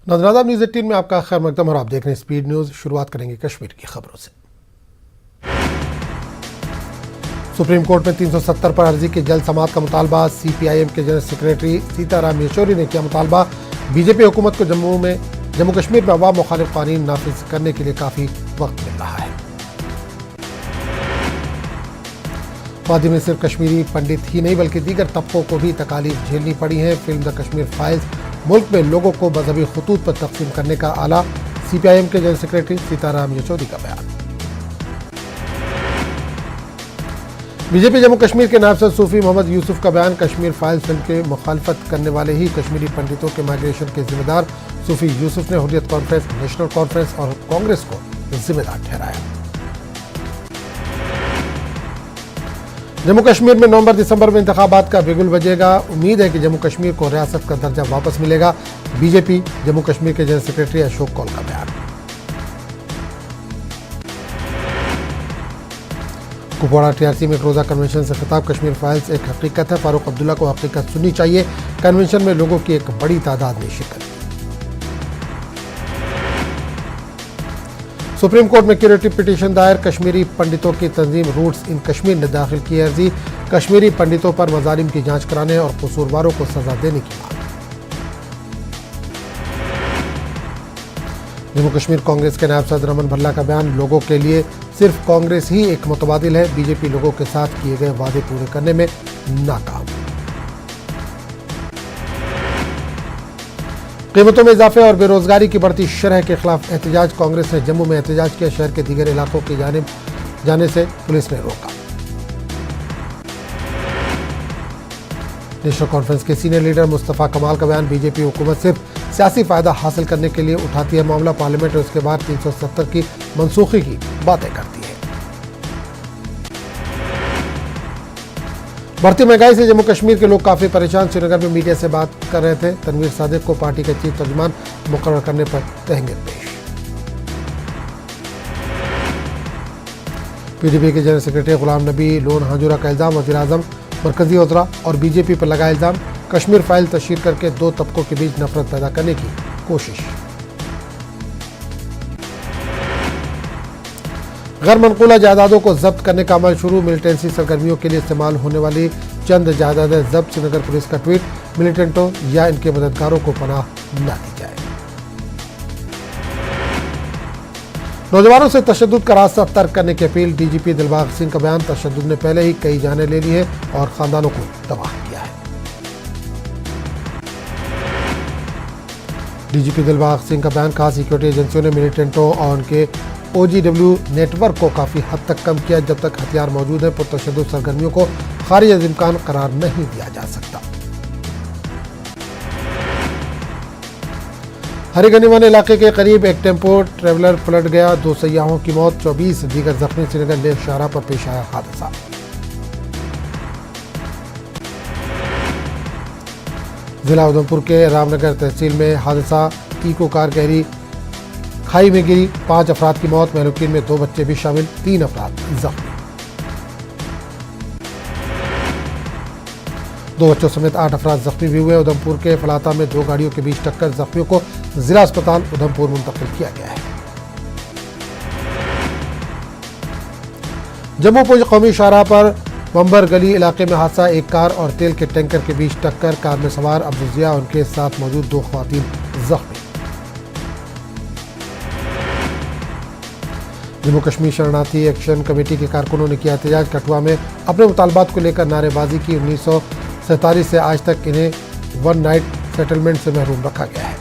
नाज़रीन न्यूज़ 18 में आपका खैर मकदम और आप देख रहे हैं स्पीड न्यूज़। शुरुआत करेंगे कश्मीर की खबरों से। सुप्रीम कोर्ट में 370 पर अर्जी की जल्द समाअत का मुतालबा। CPIM के जनरल सेक्रेटरी सीताराम येचुरी ने किया मुतालबा। बीजेपी हुकूमत को जम्मू कश्मीर में अवाम मुखालिफ कानून नाफिज करने के लिए काफ़ी वक्त मिल रहा है। वादी में सिर्फ कश्मीरी पंडित ही नहीं बल्कि दीगर तबकों को भी तकालीफ झेलनी पड़ी है। फिल्म द कश्मीर फाइल्स मुल्क में लोगों को मजहबी खतूत पर तकसीम करने का आला। CPIM के जनरल सेक्रेटरी सीताराम येचुरी का बयान। बीजेपी जम्मू कश्मीर के नायब सदर सूफी मोहम्मद यूसुफ का बयान। कश्मीर फाइल्स फिल्म के मुखालफत करने वाले ही कश्मीरी पंडितों के माइग्रेशन के जिम्मेदार सूफी यूसुफ ने हुर्रियत कॉन्फ्रेंस, नेशनल कॉन्फ्रेंस और कांग्रेस को जिम्मेदार ठहराया। जम्मू कश्मीर में नवंबर-दिसंबर में इंतखाबात का बिगुल बजेगा। उम्मीद है कि जम्मू कश्मीर को रियासत का दर्जा वापस मिलेगा। बीजेपी जम्मू कश्मीर के जनरल सेक्रेटरी अशोक कौल का बयान। कुपवाड़ा TRC में एक रोजा कन्वेंशन से खिताब। कश्मीर फाइल्स एक हकीकत है, फारूक अब्दुल्ला को हकीकत सुननी चाहिए। कन्वेंशन में लोगों की एक बड़ी तादाद ने शिरकत की। सुप्रीम कोर्ट में क्यूरेटिव पिटीशन दायर। कश्मीरी पंडितों की तंजीम रूट्स इन कश्मीर ने दाखिल की अर्जी। कश्मीरी पंडितों पर मजालिम की जांच कराने और कसूरवारों को सजा देने की मांग। जम्मू कश्मीर कांग्रेस के नायब सदर अमन भल्ला का बयान। लोगों के लिए सिर्फ कांग्रेस ही एक मुतबादिल है। बीजेपी लोगों के साथ किए गए वादे पूरे करने में नाकाम। कीमतों में इजाफे और बेरोजगारी की बढ़ती शरह के खिलाफ एहतजाज। कांग्रेस ने जम्मू में एहतजाज किया। शहर के दीगर इलाकों की जानिब जाने से पुलिस ने रोका। नेशनल कॉन्फ्रेंस के सीनियर लीडर मुस्तफा कमाल का बयान। बीजेपी हुकूमत सिर्फ सियासी फायदा हासिल करने के लिए उठाती है मामला। पार्लियामेंट और उसके बाद 370 की मनसूखी की बातें करती है। बढ़ती महंगाई से जम्मू कश्मीर के लोग काफी परेशान। श्रीनगर में मीडिया से बात कर रहे थे। तनवीर सादिक को पार्टी के चीफ तर्जुमान मुकर्रर करने पर तहंगिर पेश। PDP के general secretary Ghulam Nabi loan हाजुरा का इल्जाम। वज़ीर-ए-आज़म, मरकजी वज़रा और बीजेपी पर लगाया इल्जाम। कश्मीर फाइल तशहीर करके दो तबकों के बीच नफरत पैदा करने की कोशिश। गैर मनकूला जायदादों को जब्त करने का अमल शुरू। मिलिटेंसी सरगर्मियों के लिए इस्तेमाल होने वाली चंद जायदादें जब्त। श्रीनगर पुलिस का ट्वीट। मिलिटेंटों या इनके मददगारों को पनाह न दी जाए। नौजवानों से तशद्दुद का रास्ता तर्क करने की अपील। DGP दिलबाग सिंह का बयान। तशद्दुद ने पहले ही कई जानें ले ली है और खानदानों को तबाह किया है। DGP दिलबाग सिंह का बयान। कहा सिक्योरिटी एजेंसियों ने मिलिटेंटों और उनके OGW नेटवर्क को काफी हद तक कम किया। जब तक हथियार मौजूद है पुरतशद्दुद सरगर्मियों को खारिज अज़ इम्कान करार नहीं दिया जा सकता। हरिगनीवन इलाके के करीब एक टेम्पो ट्रेवलर पलट गया। 2 सयाहों की मौत, 24 दीगर जख्मी। श्रीनगर लेह शाहराह पर पेश आया हादसा। जिला उधमपुर के रामनगर तहसील में हादसा। इको कार गहरी खाई में गिरी। 5 अफराद की मौत, महलूकीन में 2 बच्चे भी शामिल। 3 अफराद जख्मी। 2 बच्चों समेत 8 अफराद जख्मी भी हुए। उधमपुर के फलाता में 2 गाड़ियों के बीच टक्कर। जख्मियों को जिला अस्पताल उधमपुर मुंतकिल किया गया है। जम्मू पुंछ कौमी शाहराह पर बम्बर गली इलाके में हादसा। एक कार और तेल के टैंकर के बीच टक्कर। कार में सवार अब्दुल और उनके साथ मौजूद 2 खवातीन जख्मी। जम्मू कश्मीर शरणार्थी एक्शन कमेटी के कारकुनों ने किया एहतजाज। कठुआ में अपने मुतालबात को लेकर नारेबाजी की। 1947 से आज तक इन्हें 1 नाइट सेटलमेंट से महरूम रखा गया है।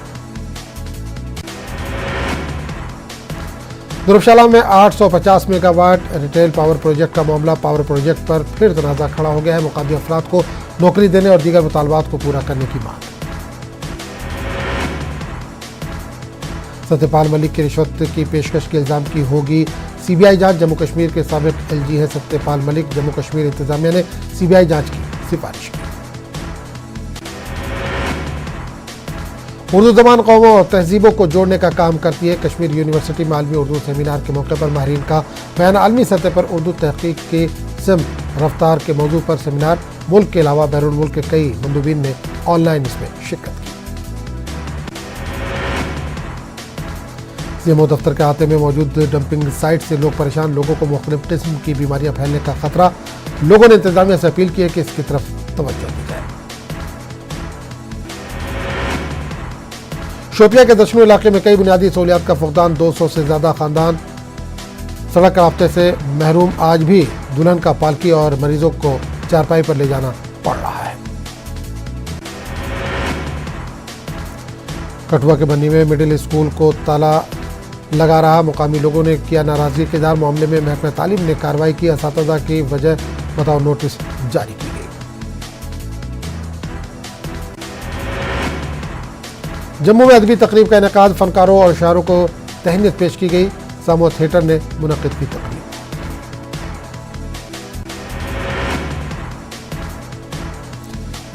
धर्मशाला में 850 मेगावाट रिटेल पावर प्रोजेक्ट का मामला। पावर प्रोजेक्ट पर फिर तनाज़ा खड़ा हो गया है। मुक़ामी अफराद को नौकरी देने और दीगर मुतालबात को पूरा करने की मांग। सत्यपाल मलिक की रिश्वत की पेशकश के इल्जाम की होगी CBI जांच। जम्मू कश्मीर के साबिक LG है सत्यपाल मलिक। जम्मू कश्मीर इंतजामिया ने CBI जांच की सिफारिश की। उर्दू ज़बान कौमों और तहजीबों को जोड़ने का काम करती है। कश्मीर यूनिवर्सिटी में आलमी उर्दू सेमिनार के मौके पर माहिरीन का बयान। आलमी सतह पर उर्दू तहकीक के सिम रफ्तार के मौजू पर सेमिनार। मुल्क के अलावा बैरून मुल्क के कई मंदूबीन ने ऑनलाइन इसमें शिरकत की। सीएमओ दफ्तर के अहाते में मौजूद डंपिंग साइट से लोग परेशान, लोगों को मुख्तलिफ किस्म की बीमारियां फैलने का खतरा। लोगों ने इंतजामिया से अपील की है कि इसकी तरफ तवज्जो दी जाए। शोपियां के दक्षिणी इलाके में कई बुनियादी सहूलियात का फुकदान, 200 से ज्यादा खानदान सड़क राब्ते से महरूम। आज भी दुल्हन का पालकी और मरीजों को चारपाई पर ले जाना पड़ रहा है। कठुआ के बन्नी में मिडिल स्कूल को ताला लगा रहा, मुकामी लोगों ने किया नाराजगी का इज़हार। मामले में महकमा तालीम ने कार्रवाई की, असातिज़ा की वजह बताओ नोटिस जारी की गई। जम्मू में अदबी तकरीब का इनेकाद, फनकारों और शायरों को तहनीत पेश की गई। सामो थिएटर ने मुनक्किद की तकरीब।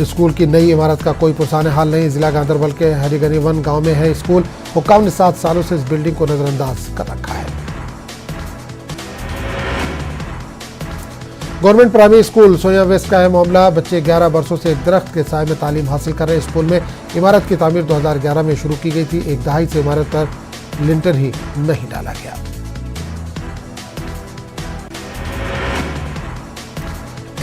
स्कूल की नई इमारत का कोई पुरसाने हाल नहीं। जिला गांधरबल के हरिगनीवन गांव में है स्कूल। हुक्काम ने 7 सालों से इस बिल्डिंग को नजरअंदाज कर रखा है। गवर्नमेंट प्राइमरी स्कूल सोया वेस्ट का है मामला। बच्चे 11 बरसों से एक दरख्त के साए में तालीम हासिल कर रहे स्कूल में इमारत की तामीर 2011 में शुरू की गई थी। एक दहाई से इमारत पर लिंटर ही नहीं डाला गया।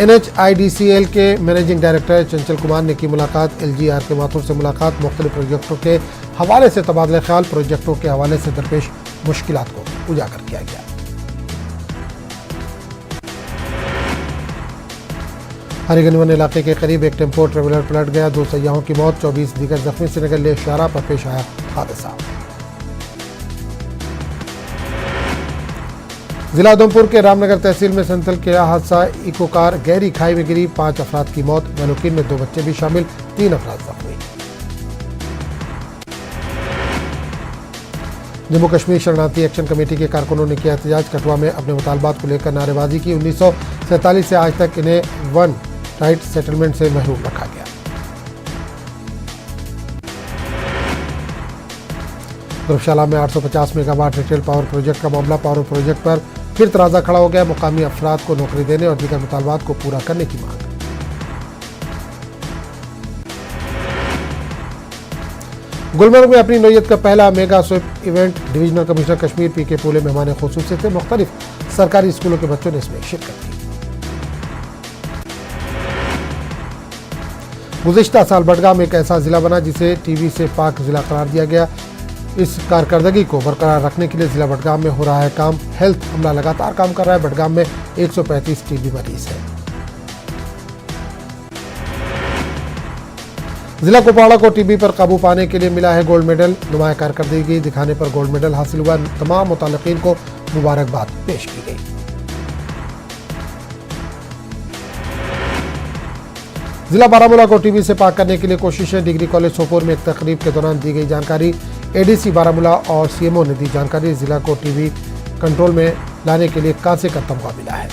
NHIDCL के मैनेजिंग डायरेक्टर चंचल कुमार ने की मुलाकात। LGR के माथुर से मुलाकात। मुख्तलिफ प्रोजेक्टों के हवाले से तबादला ख्याल, प्रोजेक्टों के हवाले से दरपेश मुश्किलात को उजागर किया गया। हरिगनीवन इलाके के करीब एक टेम्पो ट्रेवलर पलट गया, 2 सयाहों की मौत, 24 दीगर जख्मी। श्रीनगर ले शाहरा पर पेश आया हादसा। जिला उधमपुर के रामनगर तहसील में संतल के हादसा, इको कार गहरी खाई में गिरी, 5 अफराद की मौत, महलूकीन में 2 बच्चे भी शामिल, 3 अफराद जख्मी। जम्मू कश्मीर शरणार्थी एक्शन कमेटी के कारकुनों ने किया एहतजाज। कठुआ में अपने मुतालबात को लेकर नारेबाजी की। 1947 से आज तक इन्हें वन राइट सेटलमेंट से महरूम रखा गया। धर्मशाला में 850 मेगावाट रिटेल पावर प्रोजेक्ट का मामला। पावर प्रोजेक्ट पर फिर तराजा खड़ा हो गया। मुकामी अफराद को नौकरी देने और दीगर मुतालबात को पूरा करने की मांग। गुलमर्ग में अपनी नौयत का पहला mega sweep event. Divisional commissioner Kashmir PK Pole मेहमान खुसूसी थे। मुख्तलिफ सरकारी स्कूलों के बच्चों ने इसमें शिरकत की। गुज़िश्ता साल बडगाम एक ऐसा जिला बना जिसे टीबी से पाक जिला करार दिया गया। इस कारकर्दगी को बरकरार रखने के लिए जिला बडगाम में हो रहा है काम। हेल्थ अमला लगातार काम कर रहा है। बडगाम में 135 टीबी मरीज है। जिला कुपवाड़ा को टीबी पर काबू पाने के लिए मिला है गोल्ड मेडल। नुमाया कारकर्दगी दिखाने पर गोल्ड मेडल हासिल हुआ। तमाम मुताल्लिकीन को मुबारकबाद पेश की गई। जिला बारामूला को टीबी से पाक करने के लिए कोशिशें। डिग्री कॉलेज सोपोर में एक तकरीब के दौरान दी गई जानकारी। ADC बारामूला और CMO ने दी जानकारी। जिला को टीबी कंट्रोल में लाने के लिए कांसे का तमगा मिला है।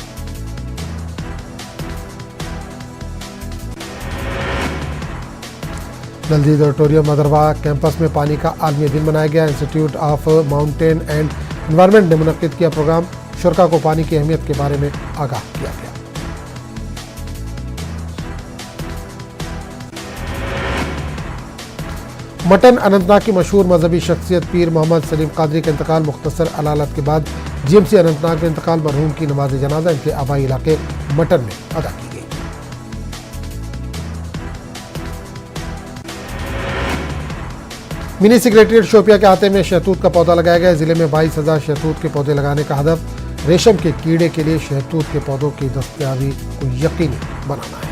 नलदीद ऑडिटोरियम मदरवा कैंपस में पानी का आलमी दिन मनाया गया। Institute of mountain and environment ने मुनक्किद किया प्रोग्राम। शुरका को पानी की अहमियत के बारे में आगाह किया गया। मटन अनंतनाग की मशहूर मजहबी शख्सियत पीर मोहम्मद सलीम कादरी का इंतकाल। मुख्तसर अदालत के बाद GMC अनंतनाग में इंतकाल। मरहूम की नमाज जनाजा इनके आबाई इलाके मटन में अदा की गई। मिनी सेक्रेटरिएट शोपिया के अहाते में शहतूत का पौधा लगाया गया। जिले में 22,000 शहतूत के पौधे लगाने का हदफ। रेशम के कीड़े के लिए शहतूत के पौधों की दस्तयाबी को यकीनी बनाना है।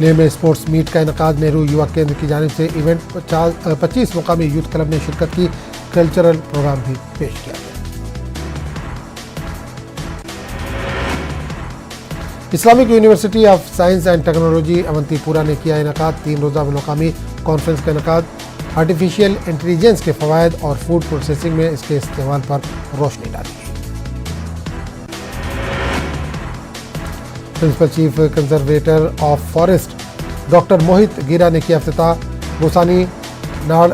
लेह में स्पोर्ट्स मीट का इनेकाद। नेहरू युवा केंद्र की जानिब से इवेंट 25 मुकामी यूथ क्लब ने शिरकत की। कल्चरल प्रोग्राम भी पेश किया गया। Islamic University of Science and Technology Awantipora ने किया इनेकाद। 3 रोज़ा मुकामी कॉन्फ्रेंस का इनेकाद। आर्टिफिशियल इंटेलिजेंस के फ़वायद और फूड प्रोसेसिंग में इसके इस्तेमाल पर रोशनी डाली गई। Principal chief conservator of forest doctor Mohit Gera ने किया इफ्तिताह। गोसानी नाड़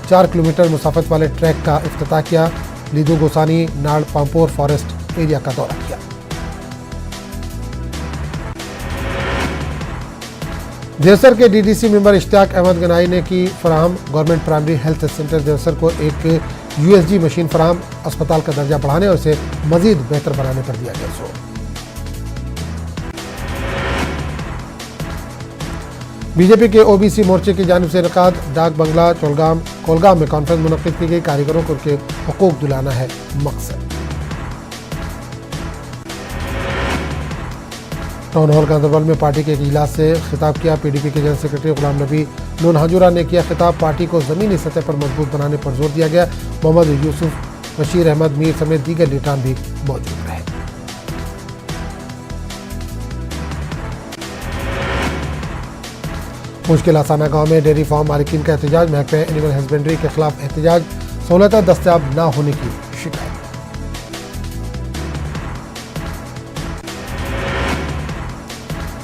4 किलोमीटर मुसाफत वाले ट्रैक का इफ्तिताह किया। लीदू गोसानी नाड़ पामपोर फॉरेस्ट एरिया का दौरा किया। देवसर के डीडीसी मेंबर इश्तियाक अहमद गनाई ने की फराहम government primary health center Devsar को एक यूएसजी मशीन फराहम, अस्पताल का दर्जा बढ़ाने और इसे मजीद बेहतर बनाने पर दिया गया जोर। बीजेपी के ओबीसी मोर्चे की जानिब से इनकाद डाक बंगला कोलगाम में कॉन्फ्रेंस मुनक्किद की गई। कारीगरों को उनके हुकूक दिलाना है मकसद। टाउन हॉल गांधरबल में पार्टी के एक इजलास से खिताब किया। पीडीपी के जनरल सेक्रेटरी गुलाम नबी नून हजूरा ने किया खिताब। पार्टी को जमीनी सतह पर मजबूत बनाने पर जोर दिया गया। मोहम्मद यूसुफ, बशीर अहमद मीर समेत दीगर लीडरान भी मौजूद रहे। पुंछ के लासाना गांव में डेयरी फार्म मालिकीन का एहतजाज। महकमे एनिमल हस्बेंड्री के खिलाफ एहतजाज। सहूलतें दस्तयाब न होने की शिकायत।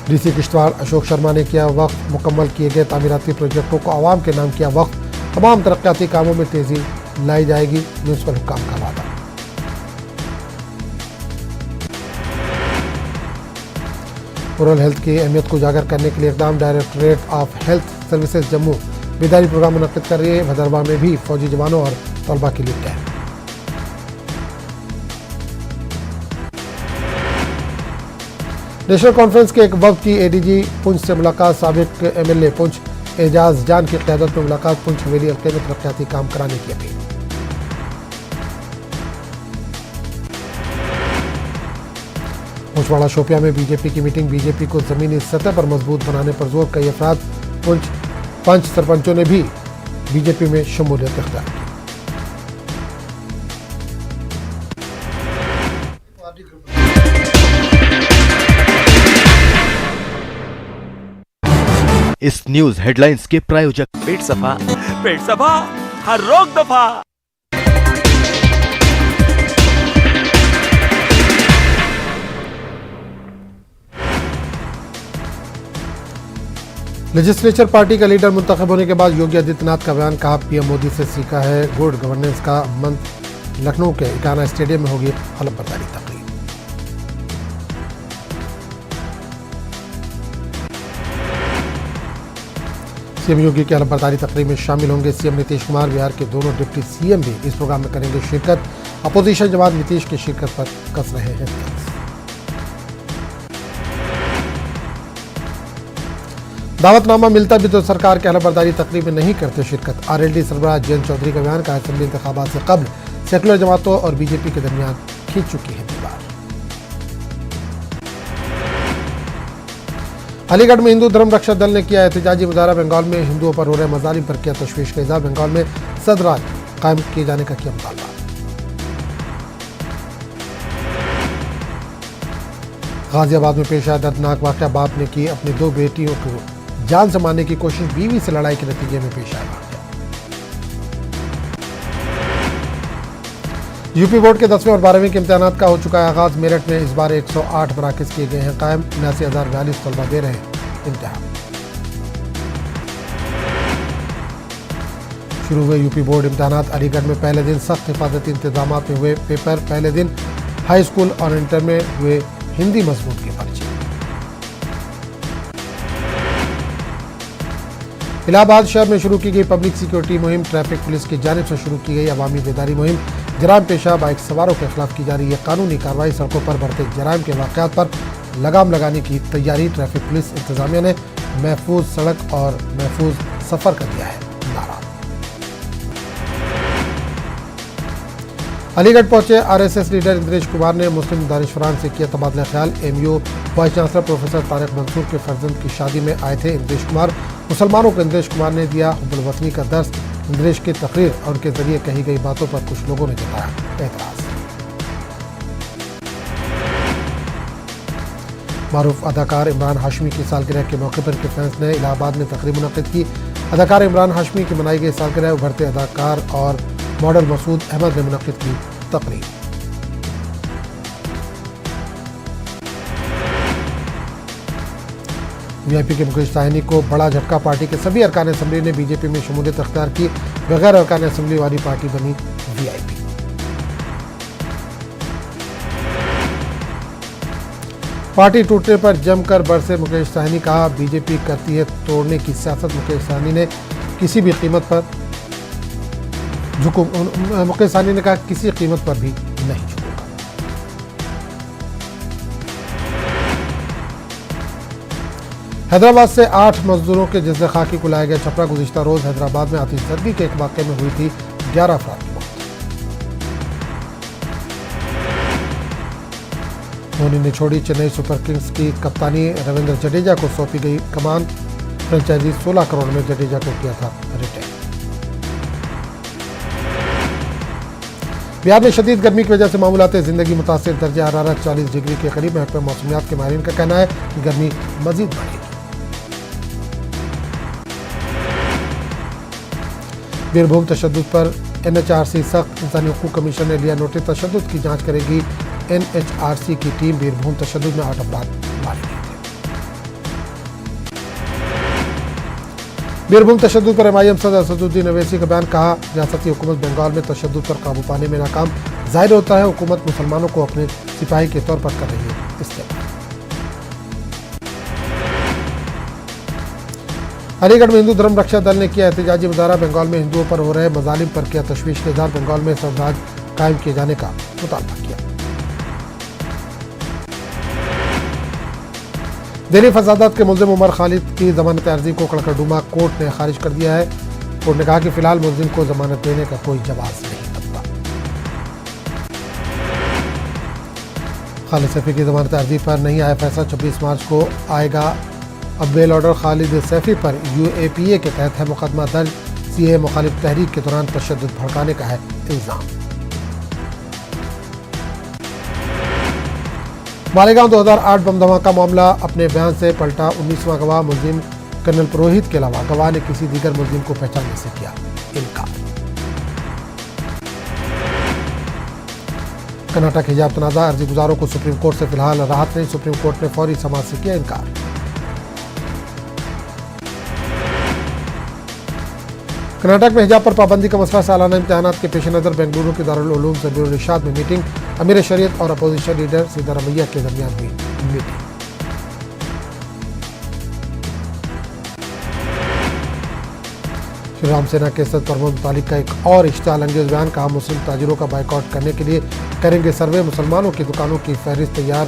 डीसी किश्तवाड़ अशोक शर्मा ने किया वक्त। मुकम्मल किए गए तामीराती प्रोजेक्टों को आवाम के नाम किया वक्त। तमाम तरक्याती कामों में तेजी लाई जाएगी, म्यूनसिपल हुक्काम का वादा। ओरल हेल्थ की अहमियत को उजागर करने के लिए इकदाम। Directorate of health services Jammu बेदारी प्रोग्राम मुनक्किद कर रही है। भदरवा में भी फौजी जवानों और तलबा के लिए कैंप। नेशनल कॉन्फ्रेंस के एक वक्त की एडीजी पुंछ से मुलाकात। साबिक एमएलए पुंछ एजाज जान की क़यादत में मुलाकात। पुंछ हवेली हल्के में तरक्याती काम कराने की अपील। पुंछवाड़ा शोपिया में बीजेपी की मीटिंग। बीजेपी को जमीनी सतह पर मजबूत बनाने पर जोर। कई अफराद पुंछ पंच सरपंचों ने भी बीजेपी में शमूलियत इख्तियार की। इस न्यूज हेडलाइंस के प्रायोजक पेट सफा हर रोग दफा। लेजिस्लेचर पार्टी का लीडर मुंतखब होने के बाद योगी आदित्यनाथ का बयान। कहा पीएम मोदी से सीखा है गुड गवर्नेंस का मंत्र। लखनऊ के इकाना स्टेडियम में होगी हलफबरदारी तकरीब। सीएम योगी की हलफबरदारी तकरीब में शामिल होंगे सीएम नीतीश कुमार। बिहार के दोनों डिप्टी सीएम भी इस प्रोग्राम में करेंगे शिरकत। अपोजिशन जमात नीतीश की शिरकत पर कस रहे हैं। दावतनामा मिलता भी तो सरकार के हलफबरदारी तकरीब में नहीं करते शिरकत। आरएलडी सरबराह जयंत चौधरी का बयान। कहा असेंबली इंतखाबात से कबल सेकुलर जमातों और बीजेपी के दरमियान खींच चुकी है दीवार। अलीगढ़ में हिंदू धर्म रक्षा दल ने किया एहतजाजी मुजाहरा। बंगाल में हिंदुओं पर हो रहे मजालिम पर किया तशवीश का इजहार। बंगाल में सदराज कायम किए जाने का किया मुतालबा। गाजियाबाद में पेश आया दर्दनाक वाकया। बाप ने की अपनी 2 बेटियों को जान से मारने की कोशिश। बीवी से लड़ाई के नतीजे में पेश आया वाकया। यूपी बोर्ड के 10वें और 12वीं के इम्तिहानात का हो चुका है आगाज। मेरठ में इस बार 108 मराकज किए गए हैं कायम। 79,042 तलबा दे रहे हैं इम्तिहान। शुरू हुए यूपी बोर्ड इम्तिहानात। अलीगढ़ में पहले दिन सख्त हिफाजती इंतजाम में हुए पेपर। पहले दिन हाई स्कूल और इंटर में हुए हिंदी मजमून के पर्चे। इलाहाबाद शहर में शुरू की गई पब्लिक सिक्योरिटी मुहिम। ट्रैफिक पुलिस की जानिब से शुरू की गई अवामी बेदारी मुहिम। जराइम पेशा बाइक सवारों के खिलाफ की जा रही है कानूनी कार्रवाई। सड़कों पर बढ़ते जराइम के वाकयात पर लगाम लगाने की तैयारी। ट्रैफिक पुलिस इंतजामिया ने महफूज सड़क और महफूज सफर कर दिया है नारा। अलीगढ़ पहुंचे आरएसएस लीडर इंद्रेश कुमार ने मुस्लिम दानिशवरान से किया तबादला ख्याल। MU vice chancellor professor Tariq Mansoor के फर्जंद की शादी में आए थे इंद्रेश कुमार। मुसलमानों को इंद्रेश कुमार ने दिया हुब्बुल वतनी का दर्स। इंद्रेश की तकरीर और उनके जरिए कही गई बातों पर कुछ लोगों ने जताया एतराज। मारूफ अदाकार इमरान हाशमी की सालगिरह के मौके पर फैंस ने इलाहाबाद में तकरीब मुनक्किद की। अदाकार इमरान हाशमी की मनाई गई सालगिरह। उभरते अदाकार और मॉडल मसूद अहमद ने मुनक्किद की तकरीब। वीआईपी के मुकेश साहनी को बड़ा झटका। पार्टी के सभी अरकान असेंबली ने बीजेपी में शमूलियत अख्तियार की। बगैर अरकान असेंबली वाली पार्टी बनी वीआईपी। पार्टी टूटने पर जमकर बरसे मुकेश सहनी। कहा बीजेपी करती है तोड़ने की सियासत। मुकेश सहनी ने किसी भी कीमत पर मुकेश सहनी ने कहा किसी कीमत पर भी नहीं झुकूंगा। हैदराबाद से 8 मजदूरों के जिस्म खाकी को लाया गया छपरा। गुज़िश्ता रोज हैदराबाद में आतिशबाजी के एक वाक़े में हुई थी 11 अफराद की मौत। धोनी ने छोड़ी चेन्नई सुपर किंग्स की कप्तानी। रविंद्र जडेजा को सौंपी गई कमान। फ्रेंचाइजी 16 करोड़ में जडेजा को किया था रिटेन। बिहार में शदीद गर्मी की वजह से मामूलात जिंदगी मुतासिर। दर्जा हरारत 40 डिग्री के करीब। महकमा मौसमियात के माहिरीन का कहना है कि गर्मी मजीद बढ़ेगी। बीरभूम तशद्दुद पर NHRC सख्त। इंसानी हकूक कमीशन ने लिया नोटिस। तशद्दुद की जांच करेगी NHRC की टीम। बीरभूम तशद्दुद में 8 अफराद मारे गए थे। बीरभूम तशद्दुद पर MIM सदर असदुद्दीन अवैसी का बयान। कहा रियासती हुकूमत बंगाल में तशद्दुद पर काबू पाने में नाकाम। जाहिर होता है हुकूमत मुसलमानों को अपने सिपाही के तौर पर कर रही है इस्तेमाल। अलीगढ़ में हिंदू धर्म रक्षा दल ने किया एहतजाजी मुजाहरा। बंगाल में हिंदुओं पर हो रहे मजालिम पर किया तशवीश का इज़हार। बंगाल में स्वराज कायम किए जाने का मुतालबा किया। दिल्ली फसादात के मुल्जिम उमर खालिद की जमानत अर्जी को कड़कड़डूमा कोर्ट ने खारिज कर दिया है। कोर्ट ने कहा कि फिलहाल मुल्जिम को जमानत देने का कोई जवाब नहीं बनता। खालिद सैफी की जमानत अर्जी पर नहीं आया फैसला। 26 मार्च को आएगा। अब बेल ऑर्डर। खालिद सैफी पर UAPA के तहत है मुकदमा दर्ज। CAA मुखालिफ तहरीक के दौरान तशद्दुद भड़काने का है इल्जाम। मालेगांव 2008 बम धमाका मामला अपने बयान से पलटा। 19वां गवाह मुल्जिम कर्नल पुरोहित के अलावा गवाह ने किसी दीगर मुल्जिम को पहचानने से किया इनकार। कर्नाटक हिजाब तनाज़ा। अर्जी गुजारों को सुप्रीम कोर्ट से फिलहाल राहत नहीं। सुप्रीम कोर्ट ने फौरी समाअत से किया इनकार। कर्नाटक में हिजाब पर पाबंदी का मसला। सालाना इम्तिहानात के पेश नज़र बेंगलुरु के दारुल उलूम ज़मीरुल इरशाद में मीटिंग। अमीर शरीयत और अपोजिशन लीडर सिद्धारमैया के दरमियान हुई मीटिंग। श्री राम सेना के सदर प्रमोद मुतालिक का एक और इश्तिहाल अंगेज बयान। कहा मुस्लिम ताजिरों का बाइकआउट करने के लिए करेंगे सर्वे। मुसलमानों की दुकानों की फहरिस्त तैयार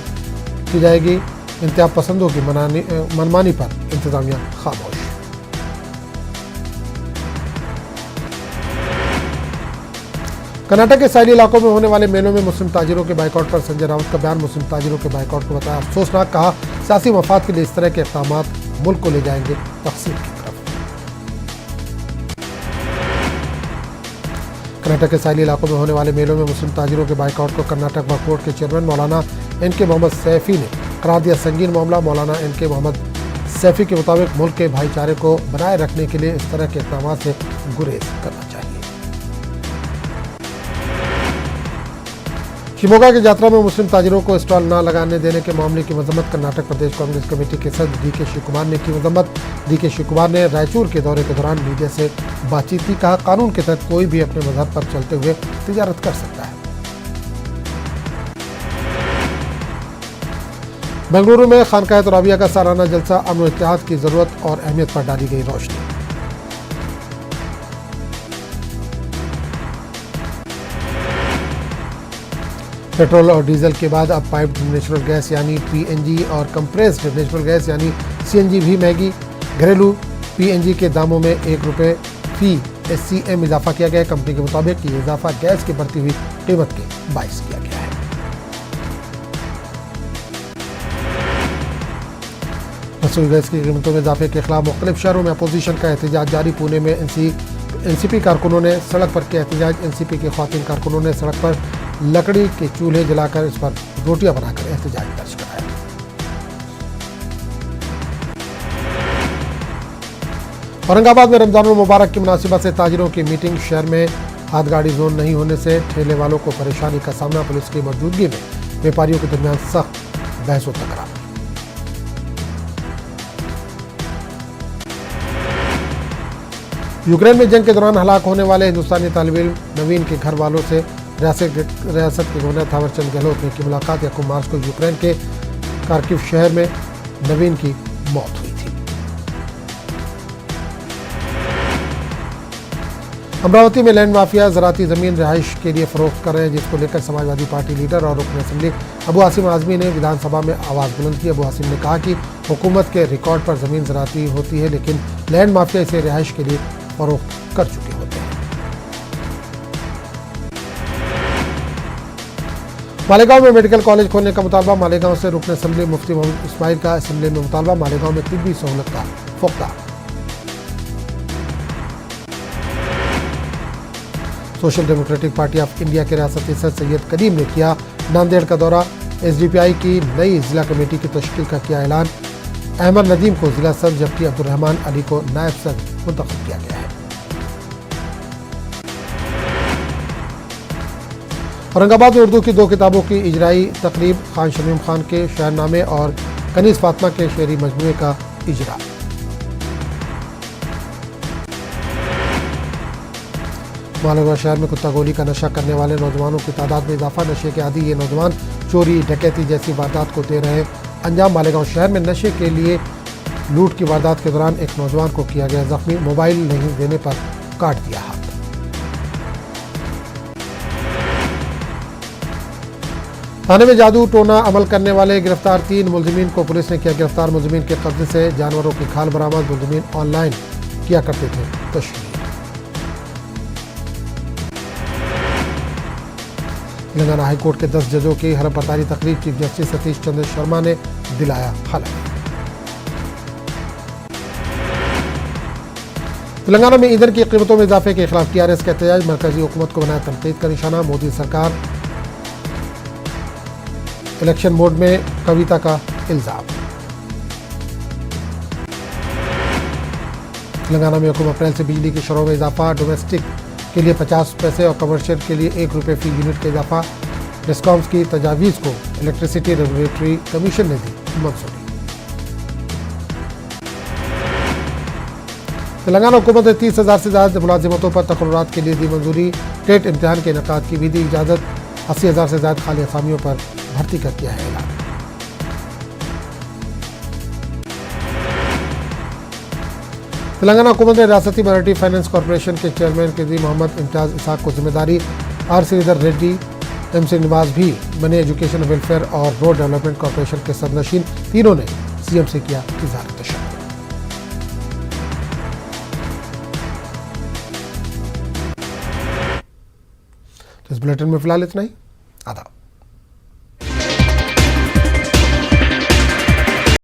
की जाएगी। इंतहा पसंदों की मनमानी पर इंतजामिया खामोश। कर्नाटक के साहिली इलाकों में होने वाले मेलों में मुस्लिम ताजिरों के बाइकआउट पर संजय राउत का बयान। मुस्लिम ताजिरों के बाइकआउट को बताया अफसोसनाक। कहा सियासी मफाद के लिए इस तरह के इक़दामात मुल्क को ले जाएंगे तक़सीम की तरफ। कर्नाटक के साहिली इलाकों में होने वाले मेलों में मुस्लिम ताजिरों के बाइकआउट को कर्नाटक वक्फ बोर्ड के चेयरमैन मौलाना NK मोहम्मद सैफी ने करार दिया संगीन मामला। मौलाना NK मोहम्मद सैफी के मुताबिक मुल्क के भाईचारे को बनाए रखने के लिए इस तरह के इक़दामात से गुरेज करना चाहिए। शिमोगा की यात्रा में मुस्लिम ताजिरों को स्टॉल न लगाने देने के मामले की मजम्मत। कर्नाटक प्रदेश कांग्रेस कमेटी के सदस्य DK शिव कुमार ने की मजम्मत। DK शिव कुमार ने रायचूर के दौरे के दौरान मीडिया से बातचीत की। कहा कानून के तहत कोई भी अपने मजहब पर चलते हुए तिजारत कर सकता है। बेंगलुरु में खानकाह तुराबिया का सालाना जलसा। अमन व इत्तेहाद की जरूरत और अहमियत पर डाली गई रोशनी। पेट्रोल और डीजल के बाद अब पाइप्ड नेचुरल गैस यानी PNG और कंप्रेस्ड नेचुरल गैस यानी CNG भी महंगी। घरेलू PNG के दामों में ₹1 फी SCM इजाफा किया गया है। कंपनी के मुताबिक ये इजाफा गैस की बढ़ती हुई कीमत के बाइस किया गया है। रसोई गैस की कीमतों में इजाफे के खिलाफ मुख्तलिफ शहरों में अपोजिशन का एहतजाज जारी। पुणे में NCP कारकुनों ने सड़क पर किया एहतजाज। NCP के ख्वातीन कारकुनों ने सड़क पर लकड़ी के चूल्हे जलाकर इस पर रोटियां बनाकर एहतजाज दर्ज कराया। औरंगाबाद में रमजान मुबारक की मुनासिबत से ताजिरों की मीटिंग। शहर में हाथ गाड़ी जोन नहीं होने से ठेले वालों को परेशानी का सामना। पुलिस की मौजूदगी में व्यापारियों के दरमियान सख्त बहस व तकरार। यूक्रेन में जंग के दौरान हलाक होने वाले हिंदुस्तानी तालिब इल्म नवीन के घर वालों से रियासत के गवर्नर थावरचंद गहलोत ने की मुलाकात। 1 मार्च को यूक्रेन के खार्किव शहर में नवीन की मौत हुई थी। अमरावती में लैंड माफिया ज़राती ज़मीन रिहाइश के लिए फरोख्त कर रहे हैं, जिसको लेकर समाजवादी पार्टी लीडर और रुकन असेंबली अबू आसिम आज़मी ने विधानसभा में आवाज़ बुलंद की। अबू आसिम ने कहा कि हुकूमत के रिकॉर्ड पर ज़मीन ज़राती होती है, लेकिन लैंड माफिया इसे रिहाइश के लिए फरोख्त कर चुके होते हैं। मालेगांव में मेडिकल कॉलेज खोलने का मुतालबा। मालेगांव से रुकन असेंबली मुफ्ती मोहम्मद इस्माइल का असेंबली में मुतालबा। मालेगांव में तिब्बी सहूलत का पुख्ता। Social democratic party of India के रियासती सदर सैयद करीम ने किया नांदेड़ का दौरा। एसडीपीआई की नई जिला कमेटी की तश्कील का किया ऐलान। अहमद नदीम को जिला सदर जबकि अब्दुर्रहमान अली को नायब सदर मुंतखब किया गया है। औरंगाबाद में उर्दू की 2 किताबों की इजराई तकरीब। खान शमीम खान के शायरनामे और कनीज़ फातिमा के शेरी मजमूए का इजरा। मालेगांव शहर में कुत्ता गोली का नशा करने वाले नौजवानों की तादाद में इजाफा। नशे के आदी ये नौजवान चोरी डकैती जैसी वारदात को दे रहे अंजाम। मालेगांव शहर में नशे के लिए लूट की वारदात के दौरान एक नौजवान को किया गया जख्मी। मोबाइल नहीं देने पर काट दिया हाथ। थाने में जादू टोना अमल करने वाले गिरफ्तार 3 मुलजिमीन को पुलिस ने किया गिरफ्तार। मुलजिमीन के कब्जे से जानवरों की खाल बरामद। मुलजिमीन ऑनलाइन किया करते थे तशहीर। तेलंगाना हाईकोर्ट के 10 जजों की हलफ बर्दारी तकरीब चीफ जस्टिस सतीश चंद्र शर्मा ने दिलाया हलफ। तेलंगाना में ईंधन की कीमतों में इजाफे के खिलाफ टीआरएस का एहतजाज। मरकजी हुकूमत को बनाया तनकीद का निशाना। मोदी सरकार इलेक्शन मोड में कविता का इल्जाम। तेलंगाना में हुकूम अप्रैल से बिजली की शरहों में इजाफा। डोमेस्टिक के लिए 50 पैसे और कमर्शियल के लिए ₹1 फी यूनिट का इजाफा। डिस्कॉम्स की तजावीज़ को इलेक्ट्रिसिटी रेगुलेटरी कमीशन ने दी मंजूरी। तेलंगाना हुकूमत ने 30,000 से ज्यादा मुलाजिमतों पर तकर्रुरात के लिए दी मंजूरी। टेट इम्तिहान के इनेकाद की भी दी इजाज़त। 80,000 से ज्यादा खाली असामियों पर भर्ती का किया है ऐलान। तेलंगाना हुकूमत ने रियासती माइनॉरिटी फाइनेंस कॉरपोरेशन के चेयरमैन के दी मोहम्मद इम्तियाज इसाक को जिम्मेदारी। आर श्रीधर रेड्डी एम श्रीनिवास भी बने एजुकेशन वेलफेयर और रोड डेवलपमेंट कॉरपोरेशन के सदनशीन। तीनों ने सीएम से किया इज़हार तशक्कुर। तो इस बुलेटिन में फिलहाल इतना ही। आदाब।